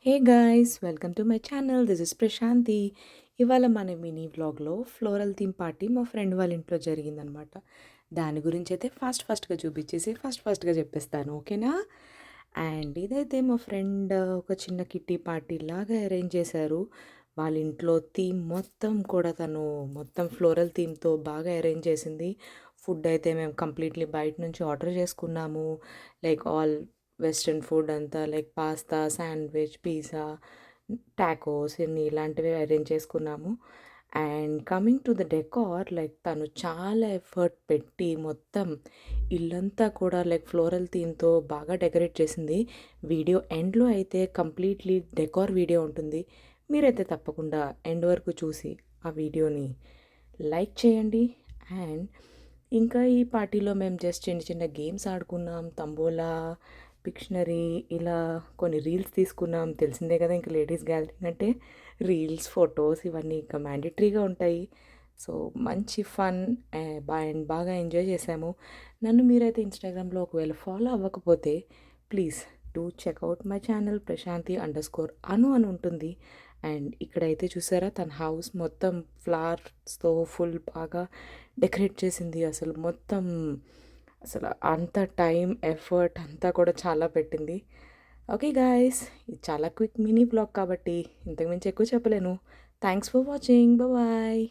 Hey guys! Welcome to my channel. This is Prashanthi. ఇవాళ మన mini వ్లాగ్‌లో ఫ్లోరల్ థీమ్ పార్టీ మా ఫ్రెండ్ వాళ్ళ ఇంట్లో జరిగిందనమాట. దాని గురించయితే ఫాస్ట్‌గా చూపించేసి ఫాస్ట్‌గా చెప్పేస్తాను. ఓకేనా? అండ్ ఇదైతే మా ఫ్రెండ్ ఒక చిన్న కిట్టి పార్టీలాగా అరేంజ్ చేశారు. వాళ్ళ ఇంట్లో థీమ్ మొత్తం కూడా తను మొత్తం ఫ్లోరల్ థీమ్‌తో బాగా అరేంజ్ చేసింది. ఫుడ్ అయితే మేము కంప్లీట్‌లీ బయట నుంచి ఆర్డర్ చేసుకున్నాము. లైక్ ఆల్ వెస్టర్న్ ఫుడ్ అంతా like pasta, sandwich, pizza, tacos ఇన్ని ఇలాంటివి అరేంజ్ చేసుకున్నాము. And coming to the decor like తను చాలా ఎఫర్ట్ పెట్టి మొత్తం ఇల్లంతా కూడా లైక్ ఫ్లోరల్ థీమ్‌తో బాగా డెకరేట్ చేసింది. వీడియో ఎండ్‌లో అయితే కంప్లీట్‌లీ డెకార్ వీడియో ఉంటుంది. మీరైతే తప్పకుండా ఎండ్ వరకు చూసి ఆ వీడియోని లైక్ చేయండి. అండ్ ఇంకా ఈ పార్టీలో మేము జస్ట్ చిన్న చిన్న గేమ్స్ ఆడుకున్నాం. తంబోలా, పిక్షనరీ ఇలా కొన్ని రీల్స్ తీసుకున్నాం. తెలిసిందే కదా! ఇంక లేడీస్ గ్యాదరింగ్ అంటే రీల్స్, ఫోటోస్ ఇవన్నీ ఇంకా మ్యాండేటరీగా ఉంటాయి. సో, మంచి ఫన్ అండ్ బాగా ఎంజాయ్ చేశాము. నన్ను మీరైతే ఇన్‌స్టాగ్రామ్‌లో ఒకవేళ ఫాలో అవ్వకపోతే please do checkout my channel ప్రశాంతి_అను అని ఉంటుంది. అండ్ ఇక్కడైతే చూసారా తన హౌస్ మొత్తం ఫ్లవర్స్‌తో ఫుల్ బాగా డెకరేట్ చేసింది. అసలు అంత టైం, ఎఫర్ట్ అంతా కూడా చాలా పెట్టింది. Okay guys! ఇది చాలా క్విక్ మినీ వ్లాగ్ కాబట్టి ఇంతకు మించి ఎక్కువ చెప్పలేను. Thanks for watching. బాయ్.